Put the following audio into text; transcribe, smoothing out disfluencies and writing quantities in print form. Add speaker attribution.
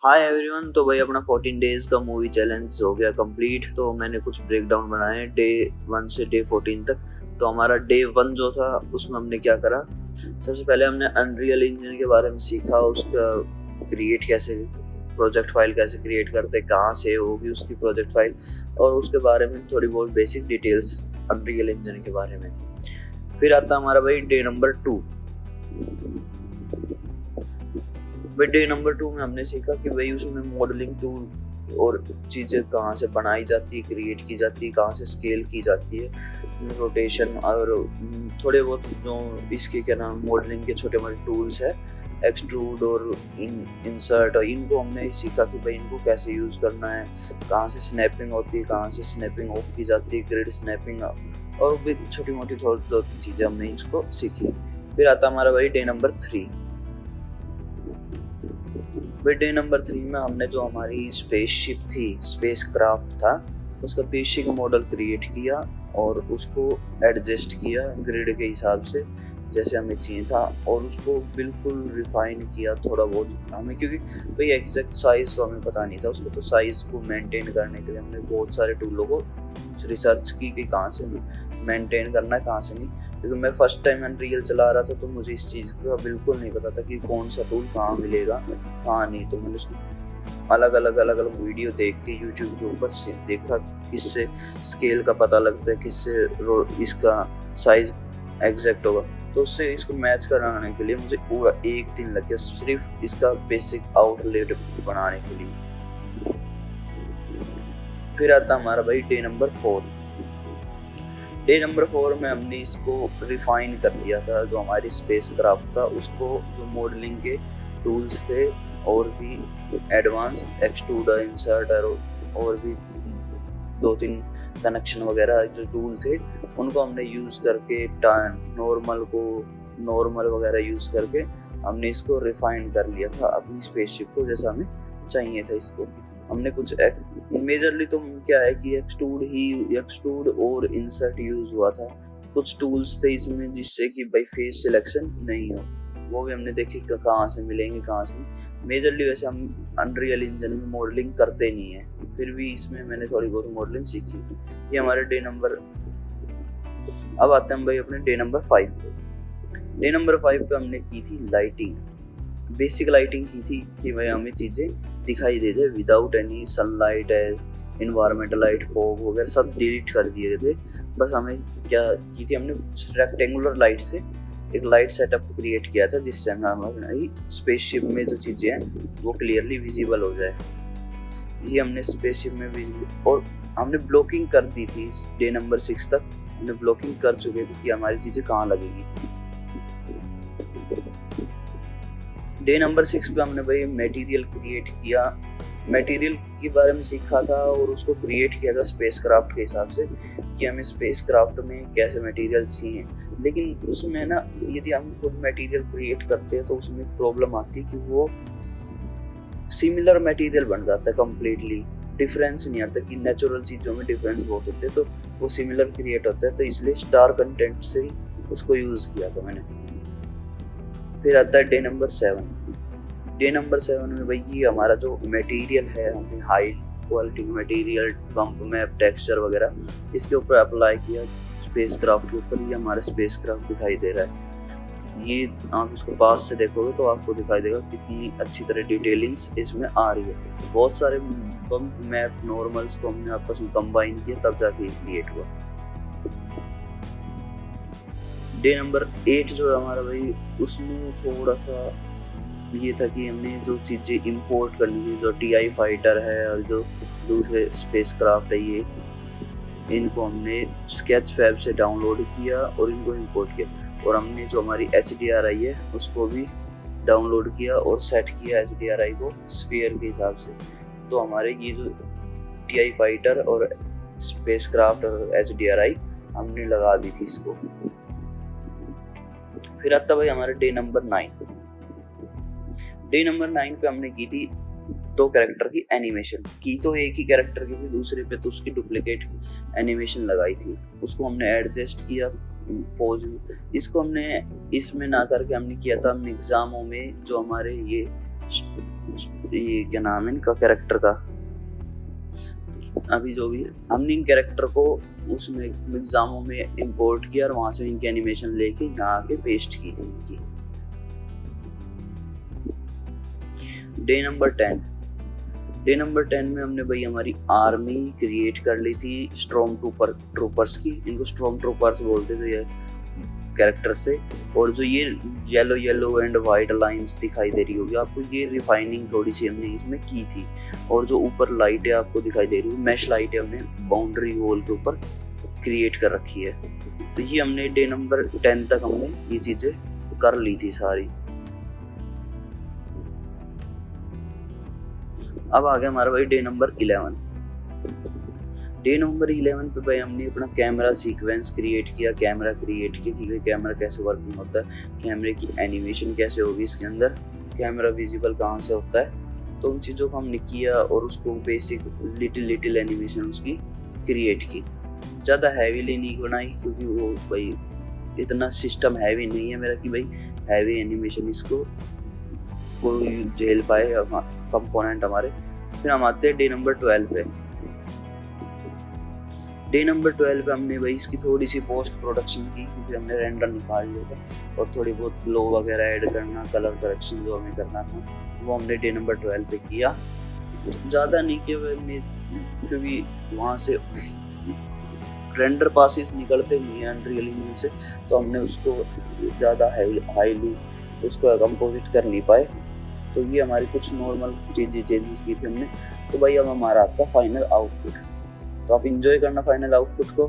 Speaker 1: Hi everyone. तो भाई अपना 14 डेज का मूवी चैलेंज हो गया कंप्लीट। तो मैंने कुछ ब्रेक डाउन बनाए डे 1 से डे 14 तक। तो हमारा डे 1 जो था उसमें हमने क्या करा, सबसे पहले हमने अनरियल इंजन के बारे में सीखा, उसका क्रिएट कैसे, प्रोजेक्ट फाइल कैसे क्रिएट करते, कहाँ से होगी उसकी प्रोजेक्ट फाइल, और उसके बारे में थोड़ी बहुत बेसिक डिटेल्स अनरियल इंजन के बारे में। फिर आता हमारा भाई डे नंबर 2। भाई डे नंबर 2 में हमने सीखा कि भाई उसमें मॉडलिंग टूल और चीज़ें कहाँ से बनाई जाती है, क्रिएट की जाती है, कहाँ से स्केल की जाती है, रोटेशन और थोड़े बहुत जो इसके क्या नाम मॉडलिंग के छोटे मोटे टूल्स है, एक्सट्रूड और इंसर्ट, और इनको हमने सीखा कि भाई इनको कैसे यूज़ करना है, कहाँ से स्नैपिंग होती है, कहाँ से स्नैपिंग ऑफ की जाती है, ग्रिड स्नैपिंग, और भी छोटी मोटी थोड़ी दो चीज़ें हमने इसको सीखी। फिर आता हमारा भाई डे नंबर 3। डे नंबर 3 में हमने जो हमारी स्पेसशिप थी, स्पेस क्राफ्ट था, उसका बेसिक मॉडल क्रिएट किया और उसको एडजस्ट किया ग्रिड के हिसाब से जैसे हमें चाहिए था, और उसको बिल्कुल रिफाइन किया थोड़ा बहुत हमें, क्योंकि भाई एग्जैक्ट साइज तो हमें पता नहीं था उसको। तो साइज को मेंटेन करने के लिए हमने बहुत सारे टूलों को रिसर्च की कि कहाँ से मेंटेन करना है, कहाँ से नहीं। क्योंकि मैं फर्स्ट टाइम अनरियल चला रहा था तो मुझे इस चीज़ का बिल्कुल नहीं पता था कि कौन सा टूल कहाँ मिलेगा, कहाँ नहीं। तो मैंने उसको अलग अलग वीडियो देख के यूट्यूब के ऊपर से देखा कि किससे स्केल का पता लगता है, किससे इसका साइज एग्जैक्ट होगा। तो उससे इसको मैच कराने के लिए मुझे पूरा 1 दिन लग गया सिर्फ इसका बेसिक आउटलेट बनाने के लिए। फिर आता हमारा भाई डे नंबर 4। डे नंबर 4 में हमने इसको रिफाइन कर दिया था, जो हमारी स्पेस क्राफ्ट था उसको, जो मॉडलिंग के टूल्स थे और भी एडवांस एक्सट्रूडर, इंसर्टर और भी 2-3 कनेक्शन वगैरह जो टूल थे उनको हमने यूज़ करके नॉर्मल वगैरह यूज़ करके हमने इसको रिफाइन कर लिया था अपनी स्पेसशिप को जैसा हमें चाहिए था। इसको हमने कुछ मेजरली तो क्या है कि एक्सट्रूड और इंसर्ट यूज हुआ था। कुछ टूल्स थे इसमें जिससे कि भाई फेस सिलेक्शन नहीं हो, वो भी हमने देखी कहाँ से मिलेंगे, कहाँ से। मेजरली वैसे हम अनरियल इंजन में मॉडलिंग करते नहीं है, फिर भी इसमें मैंने थोड़ी बहुत मॉडलिंग सीखी। ये हमारे डे नंबर। अब आते हैं भाई अपने डे नंबर 5 पे। डे नंबर 5 पे हमने की थी लाइटिंग, बेसिक लाइटिंग की थी कि भाई हमें चीज़ें दिखाई दे जाए विदाउट एनी सनलाइट है, इन्वायरमेंटल लाइट, फॉग वगैरह सब डिलीट कर दिए थे। बस हमें क्या की थी, हमने रेक्टेंगुलर लाइट से एक लाइट सेटअप क्रिएट किया था जिससे हमारी स्पेसशिप में जो चीज़ें हैं वो क्लियरली विजिबल हो जाए। ये हमने स्पेसशिप में विजिबल, और हमने ब्लॉकिंग कर दी थी डे नंबर 6 तक। हमने ब्लॉकिंग कर चुके थे कि हमारी चीज़ें कहाँ लगेगी। डे नंबर 6 पे हमने भाई मटेरियल क्रिएट किया, मटेरियल के बारे में सीखा था और उसको क्रिएट किया था स्पेस क्राफ्ट के हिसाब से कि हमें स्पेस क्राफ्ट में कैसे मटेरियल चाहिए। लेकिन उसमें ना यदि हम खुद मटेरियल क्रिएट करते हैं तो उसमें प्रॉब्लम आती है कि वो सिमिलर मटेरियल बन जाता है, कम्प्लीटली डिफरेंस नहीं आता, कि नेचुरल चीज़ों में डिफरेंस बहुत होते हैं तो वो सिमिलर क्रिएट होता है। तो इसलिए स्टार कंटेंट से ही उसको यूज़ किया था मैंने। फिर आता है डे नंबर 7। डे नंबर 7 में भाई ये हमारा जो मटेरियल है, हमने high quality material, bump map, texture वगैरह इसके ऊपर अप्लाई किया स्पेस क्राफ्ट के ऊपर। ये हमारा स्पेस क्राफ्ट दिखाई दे रहा है। ये आप इसको पास से देखोगे तो आपको दिखाई देगा कितनी अच्छी तरह डिटेलिंग्स इसमें आ रही है। बहुत सारे बम्प मैप नॉर्मल्स को हमने आपस में कंबाइन किया तब जाके क्रिएट हुआ। डे नंबर 8 जो है हमारा भाई, उसमें थोड़ा सा ये था कि हमने जो चीज़ें इंपोर्ट करनी थी, जो TI फाइटर है और जो दूसरे स्पेस क्राफ्ट है, ये इनको हमने स्केच फैब से डाउनलोड किया और इनको इंपोर्ट किया। और हमने जो हमारी HDRI है उसको भी डाउनलोड किया और सेट किया HDRI को स्फीयर के हिसाब से। तो हमारे ये जो TI फाइटर और स्पेस क्राफ्ट और HDRI हमने लगा दी थी इसको। फिर आता भाई हमारे डे नंबर 9। डे नंबर 9 पे हमने की थी 2 कैरेक्टर की एनिमेशन की, तो एक ही कैरेक्टर की थी, दूसरे पे तो उसकी डुप्लीकेट एनिमेशन लगाई थी। उसको हमने एडजस्ट किया पोज। इसको हमने इसमें ना करके हमने किया था हमने एग्जामों में जो हमारे ये ये क्या नाम है इनका कैरेक्टर का, अभी जो भी हमने इन कैरेक्टर को उसमें एग्जामों में इंपोर्ट किया और वहां से इनकी एनिमेशन लेके यहाँ आके पेस्ट की थी इनकी। डे नंबर 10 में हमने भाई हमारी आर्मी क्रिएट कर ली थी स्टॉर्म ट्रूपर्स की। इनको स्टॉर्म ट्रूपर्स बोलते थे ये कैरेक्टर से। और जो ये येलो एंड वाइट लाइंस दिखाई दे रही होगी आपको, ये रिफाइनिंग थोड़ी सी हमने इसमें की थी। और जो ऊपर लाइटें आपको दिखाई दे रही है, मैश लाइटें हमने बाउंड्री वॉल के ऊपर क्रिएट कर रखी है। तो ये हमने डे नंबर 10 तक हमने ये चीजें कर ली थी सारी। अब आ गया हमारा भाई डे नंबर 11। डे नंबर 11 पे भाई हमने अपना कैमरा सीक्वेंस क्रिएट किया, कैमरा क्रिएट किया कि कैमरा कैसे वर्किंग होता है, कैमरे की एनिमेशन कैसे होगी इसके अंदर, कैमरा विजिबल कहाँ से होता है। तो उन चीज़ों को हमने किया और उसको बेसिक लिटिल एनिमेशन उसकी क्रिएट की। ज़्यादा हैवीली नहीं बनाई क्योंकि वो भाई इतना सिस्टम हैवी नहीं है मेरा कि भाई हैवी एनिमेशन इसको कोई झेल पाए कंपोनेंट हमारे। फिर हम आते हैं डे नंबर 12 पे। डे नंबर 12 पे हमने भाई इसकी थोड़ी सी पोस्ट प्रोडक्शन की क्योंकि हमने रेंडर निकाल लिया था और थोड़ी बहुत ग्लो वगैरह ऐड करना, कलर करेक्शन जो हमें करना था वो हमने डे नंबर 12 पे किया। ज़्यादा नहीं किया हमने क्योंकि वहाँ से रेंडर पासेस निकलते नहीं हैं अनरियल इंजन से, तो हमने उसको ज़्यादा हाईली उसको कंपोजिट कर नहीं पाए। तो ये हमारी कुछ नॉर्मल चेंजेस की थी हमने। तो भाई अब हमारा आता फाइनल आउटपुट। तो आप इंजॉय करना फाइनल आउटपुट को।